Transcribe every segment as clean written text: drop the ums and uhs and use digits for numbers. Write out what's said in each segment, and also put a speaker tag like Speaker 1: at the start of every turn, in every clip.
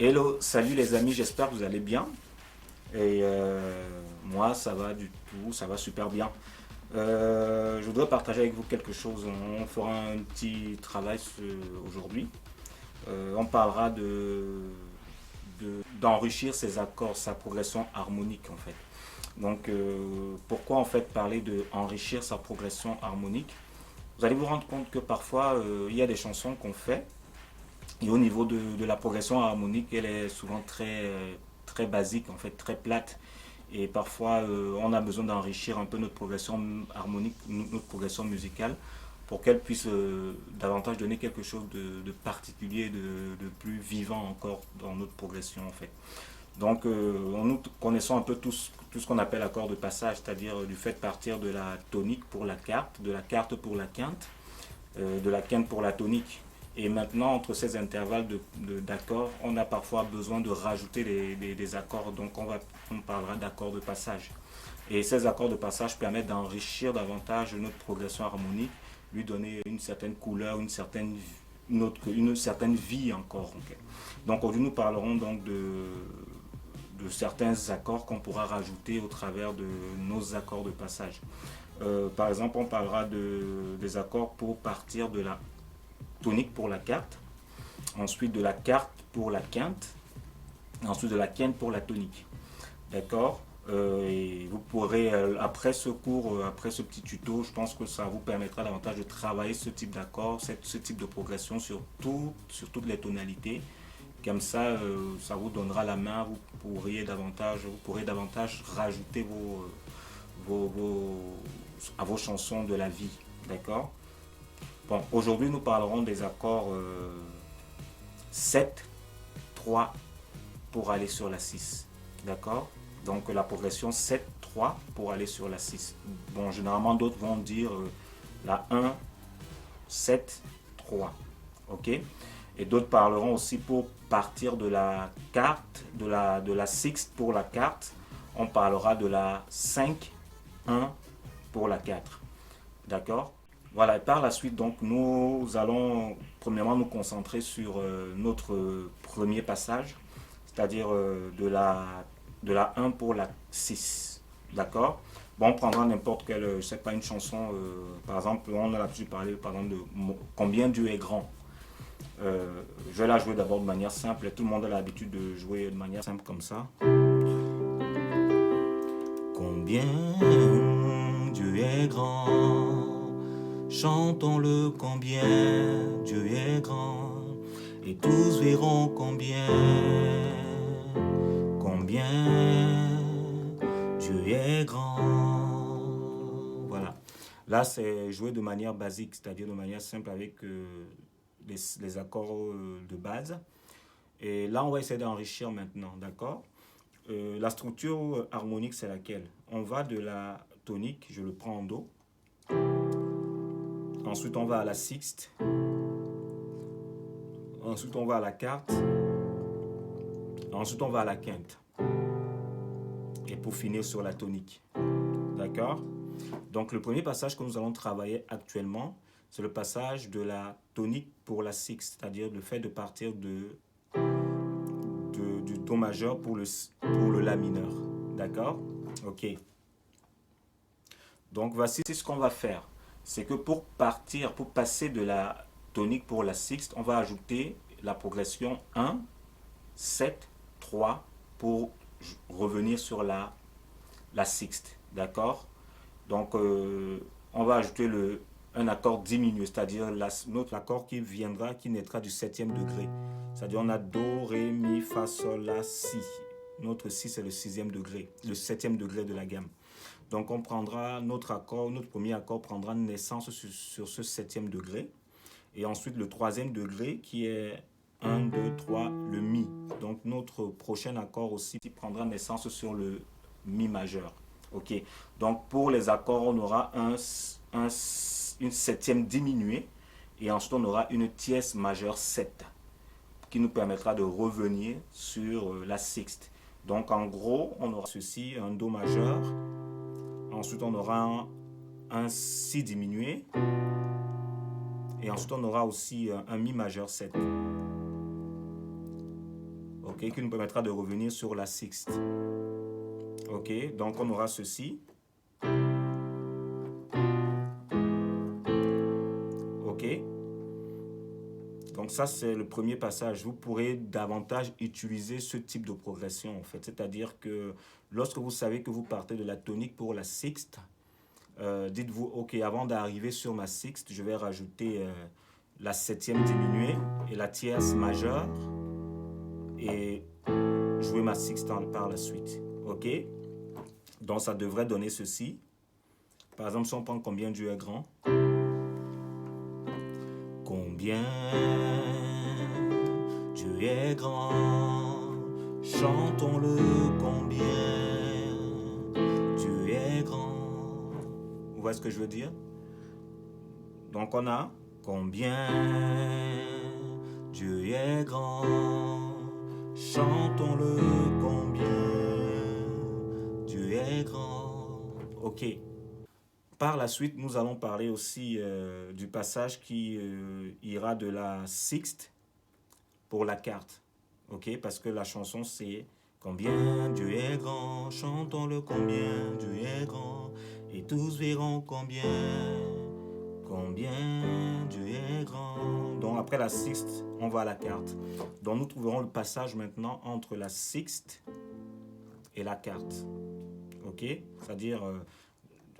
Speaker 1: Hello, salut les amis, j'espère que vous allez bien. Moi, ça va du tout, ça va super bien. Je voudrais partager avec vous quelque chose. On fera un petit travail aujourd'hui. On parlera d'enrichir ses accords, sa progression harmonique en fait. Donc, pourquoi en fait parler de enrichir sa progression harmonique? Vous allez vous rendre compte que parfois, il y a des chansons qu'on fait et au niveau de la progression harmonique, elle est souvent très basique, en fait, très plate. Et parfois, on a besoin d'enrichir un peu notre progression harmonique, notre progression musicale, pour qu'elle puisse davantage donner quelque chose de particulier, de plus vivant encore dans notre progression, en fait. Donc, nous connaissons un peu tout ce qu'on appelle accord de passage, c'est-à-dire du fait de partir de la tonique pour la carte, de la carte pour la quinte, de la quinte pour la tonique. Et maintenant, entre ces intervalles d'accords, on a parfois besoin de rajouter des accords. Donc, on parlera d'accords de passage. Et ces accords de passage permettent d'enrichir davantage notre progression harmonique, lui donner une certaine couleur, une certaine vie encore. Okay. Donc, aujourd'hui, nous parlerons donc de certains accords qu'on pourra rajouter au travers de nos accords de passage. Par exemple, on parlera des accords pour partir de la tonique pour la carte, ensuite de la carte pour la quinte, ensuite de la quinte pour la tonique. D'accord. Et vous pourrez, après ce cours, après ce petit tuto, je pense que ça vous permettra davantage de travailler ce type d'accord, ce type de progression sur toutes les tonalités. Comme ça, ça vous donnera la main, vous pourrez davantage rajouter à vos chansons de la vie. D'accord. Bon, aujourd'hui, nous parlerons des accords 7, 3 pour aller sur la 6. D'accord. Donc, la progression 7, 3 pour aller sur la 6. Bon, généralement, d'autres vont dire la 1, 7, 3. OK. Et d'autres parleront aussi pour partir de la carte, de la sixte pour la carte. On parlera de la 5, 1 pour la 4. D'accord. Voilà, et par la suite, donc, nous allons premièrement nous concentrer sur notre premier passage, c'est-à-dire de la 1 pour la 6. D'accord. Bon, on prendra n'importe quelle, je sais pas, une chanson, par exemple, on a l'habitude de parler, par exemple, de Combien Dieu est grand. Je vais la jouer d'abord de manière simple, et tout le monde a l'habitude de jouer de manière simple comme ça. Combien Dieu est grand, chantons-le combien Dieu est grand, et tous verront combien Dieu est grand. Voilà. Là, c'est joué de manière basique, c'est-à-dire de manière simple avec les accords de base. Et là, on va essayer d'enrichir maintenant, d'accord. La structure harmonique, c'est laquelle? On va de la tonique, je le prends en do. Ensuite, on va à la sixte. Ensuite, on va à la quarte. Ensuite, on va à la quinte. Et pour finir sur la tonique. D'accord? Donc, le premier passage que nous allons travailler actuellement, c'est le passage de la tonique pour la sixte, c'est-à-dire le fait de partir du do majeur pour le la mineur. D'accord? Ok. Donc, voici ce qu'on va faire. C'est que pour passer de la tonique pour la sixte, on va ajouter la progression 1, 7, 3 pour revenir sur la sixte. D'accord? Donc, on va ajouter un accord diminué, c'est-à-dire notre accord qui naîtra du septième degré. C'est-à-dire on a Do, Ré, Mi, Fa, Sol, La, Si. Notre Si, c'est le sixième degré, le septième degré de la gamme. Donc on prendra notre premier accord prendra naissance sur ce septième degré. Et ensuite le troisième degré qui est 1, 2, 3, le Mi. Donc notre prochain accord aussi prendra naissance sur le Mi majeur. Ok. Donc pour les accords, on aura une septième diminuée et ensuite on aura une tierce majeure 7 qui nous permettra de revenir sur la sixte. Donc en gros, on aura ceci, un Do majeur. Ensuite, on aura un Si diminué. Et ensuite, on aura aussi un Mi majeur 7. Ok. ok, qui nous permettra de revenir sur la sixte. Ok, donc on aura ceci. Ok. Donc ça, c'est le premier passage. Vous pourrez davantage utiliser ce type de progression, en fait. C'est-à-dire que lorsque vous savez que vous partez de la tonique pour la sixte, dites-vous, ok, avant d'arriver sur ma sixte, je vais rajouter la septième diminuée et la tierce majeure et jouer ma sixte par la suite. Ok? Donc ça devrait donner ceci. Par exemple, si on prend combien Dieu est grand. Combien Dieu est grand, chantons-le combien Dieu est grand. Vous voyez ce que je veux dire? Donc on a combien Dieu est grand, chantons-le combien Dieu est grand. Ok. Par la suite, nous allons parler aussi du passage qui ira de la sixte pour la quarte. Ok, parce que la chanson c'est combien Dieu est grand, chantons-le combien Dieu est grand, et tous verront combien Dieu est grand. Donc après la sixte, on va à la quarte. Donc nous trouverons le passage maintenant entre la sixte et la quarte. Ok, c'est-à-dire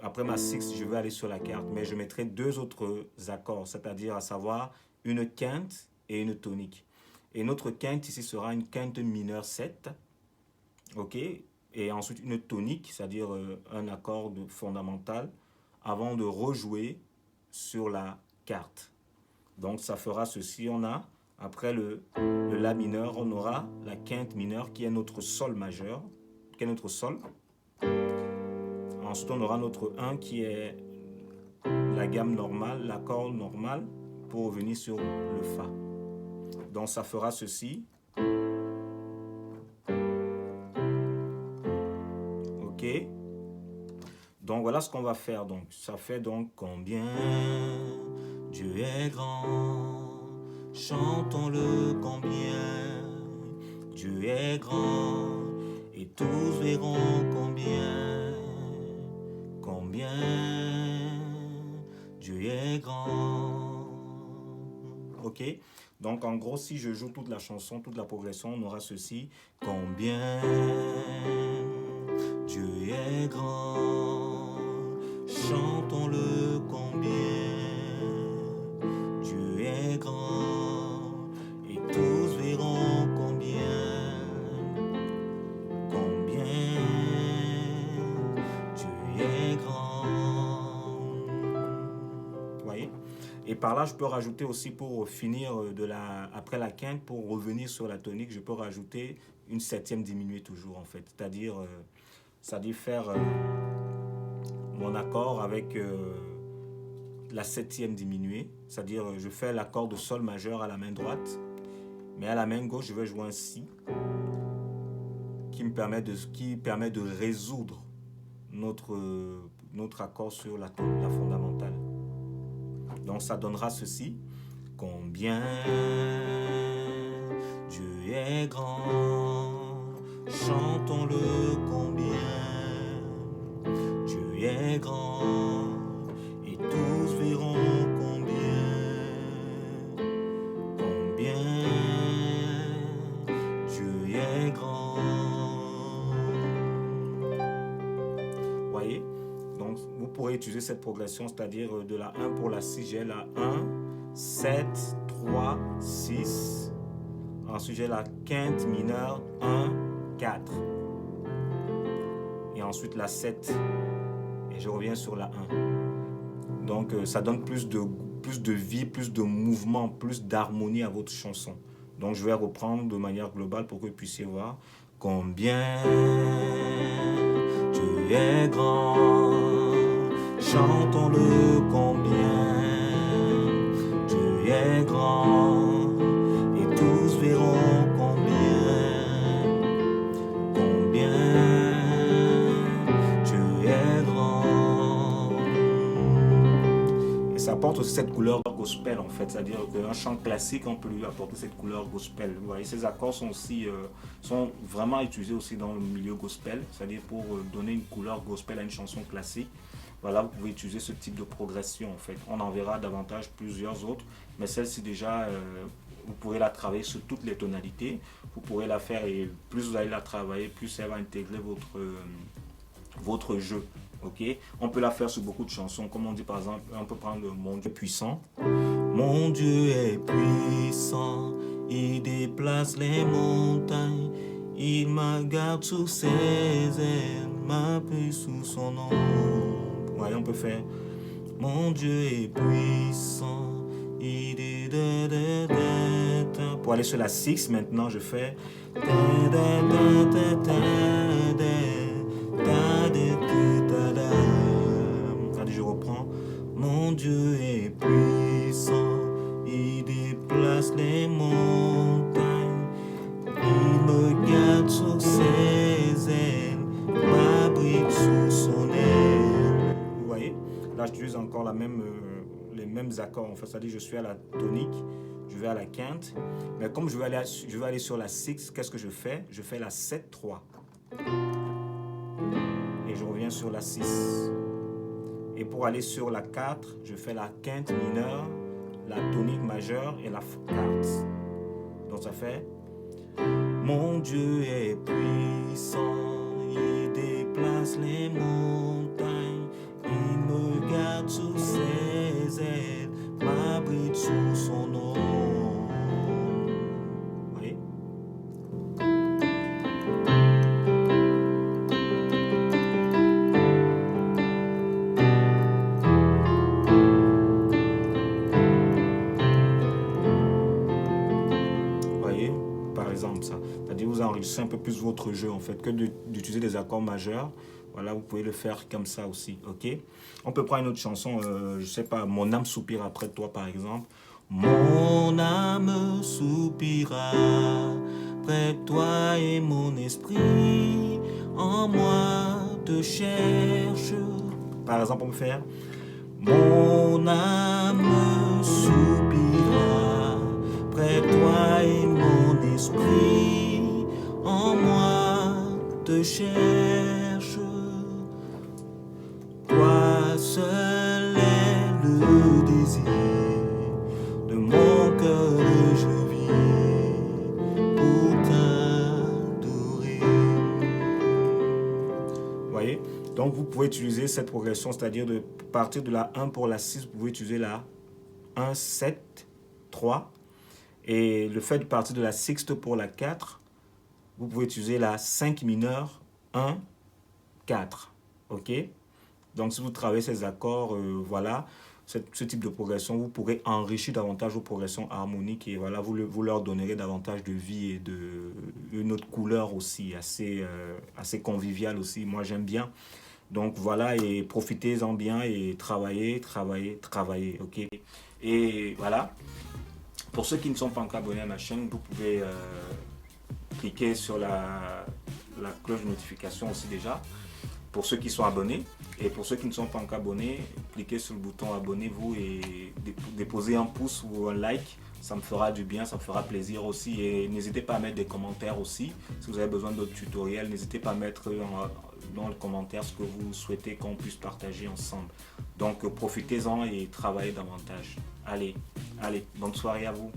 Speaker 1: après ma sixte, je vais aller sur la quarte, mais je mettrai deux autres accords, c'est-à-dire à savoir une quinte et une tonique. Et notre quinte ici sera une quinte mineure 7, ok, et ensuite une tonique, c'est-à-dire un accord fondamental, avant de rejouer sur la quarte. Donc ça fera ceci, on a, après le La mineur, on aura la quinte mineure qui est notre sol majeur, qui est notre sol. Ensuite, on aura notre 1 qui est la gamme normale, l'accord normal, pour revenir sur le Fa. Donc, ça fera ceci. Ok. Donc, voilà ce qu'on va faire. Donc, ça fait donc combien Dieu est grand, chantons-le combien Dieu est grand, et tous verront combien Dieu est grand. Ok? Donc en gros, si je joue toute la chanson, toute la progression, on aura ceci. Combien Dieu est grand, chantons-le combien Dieu est grand, et tous verront combien Dieu est grand. Vous voyez? Et par là, je peux rajouter aussi, pour finir après la quinte, pour revenir sur la tonique, je peux rajouter une septième diminuée toujours, en fait. C'est-à-dire faire mon accord avec la septième diminuée. C'est-à-dire, je fais l'accord de sol majeur à la main droite, mais à la main gauche, je vais jouer un si qui permet de résoudre notre accord sur la fondamentale. Donc ça donnera ceci. Combien Dieu est grand, chantons-le combien Dieu est grand, et tous verront combien Dieu est grand. Voyez? Donc, vous pourrez utiliser cette progression, c'est-à-dire de la 1 pour la 6, j'ai la 1, 7, 3, 6. Ensuite, j'ai la quinte mineure 1, 4. Et ensuite, la 7. Et je reviens sur la 1. Donc, ça donne plus de vie, plus de mouvement, plus d'harmonie à votre chanson. Donc, je vais reprendre de manière globale pour que vous puissiez voir combien Dieu est grand, chantons-le combien Dieu est grand, et tous verront combien Dieu est grand. Et ça porte aussi cette couleur gospel en fait, c'est-à-dire qu'un chant classique, on peut lui apporter cette couleur gospel. Vous voyez, ces accords sont aussi sont vraiment utilisés aussi dans le milieu gospel, c'est-à-dire pour donner une couleur gospel à une chanson classique. Voilà, vous pouvez utiliser ce type de progression en fait. On en verra davantage plusieurs autres, mais celle-ci déjà, vous pourrez la travailler sur toutes les tonalités. Vous pourrez la faire et plus vous allez la travailler, plus elle va intégrer votre jeu. Ok, on peut la faire sur beaucoup de chansons, comme on dit par exemple, on peut prendre Mon Dieu puissant. Mon Dieu est puissant, il déplace les montagnes, il me garde sous ses ailes, m'appuie sous son nom. Voyez, on peut faire Mon Dieu est puissant, il est pour aller sur la 6 maintenant, je fais allez, je reprends. Mon Dieu est puissant, il déplace les montagnes, il me garde sur ses ailes, m'abrite sous son aile. Vous voyez, là j'utilise encore les mêmes accords en fait, c'est-à-dire je suis à la tonique, je vais à la quinte, mais comme je vais aller sur la 6, qu'est-ce que je fais? Je fais la 7-3 et je reviens sur la 6. Et pour aller sur la 4, je fais la quinte mineure, la tonique majeure et la quarte. Donc ça fait Mon Dieu est puissant, il déplace les montagnes, il me garde sous ses ailes, m'abrite sous son nom. Vous voyez? Par exemple ça, c'est-à-dire vous enregistrez un peu plus votre jeu en fait que d'utiliser des accords majeurs. Voilà, vous pouvez le faire comme ça aussi, ok. On peut prendre une autre chanson, je sais pas, Mon âme soupira après toi par exemple. Mon âme soupira près de toi et mon esprit en moi te cherche. Par exemple, on peut faire Mon âme soupira près de toi et mon esprit en moi te cherche. Toi seul est le désir de mon cœur et je vis pour t'adorer. Vous voyez? Donc vous pouvez utiliser cette progression, c'est-à-dire de partir de la 1 pour la 6, vous pouvez utiliser la 1, 7, 3. Et le fait de partir de la sixte pour la 4, vous pouvez utiliser la 5 mineure, 1, 4. Ok? Donc si vous travaillez ces accords, voilà, ce type de progression, vous pourrez enrichir davantage vos progressions harmoniques et voilà, vous leur donnerez davantage de vie et une autre couleur aussi, assez conviviale aussi. Moi j'aime bien. Donc voilà, et profitez-en bien et travaillez, ok? Et voilà. Pour ceux qui ne sont pas encore abonnés à ma chaîne, vous pouvez cliquer sur la cloche de notification aussi déjà, pour ceux qui sont abonnés. Et pour ceux qui ne sont pas encore abonnés, cliquez sur le bouton abonnez-vous et déposez un pouce ou un like. Ça me fera du bien, ça me fera plaisir aussi. Et n'hésitez pas à mettre des commentaires aussi. Si vous avez besoin d'autres tutoriels, n'hésitez pas à mettre dans les commentaires ce que vous souhaitez qu'on puisse partager ensemble. Donc profitez-en et travaillez davantage. Allez, bonne soirée à vous.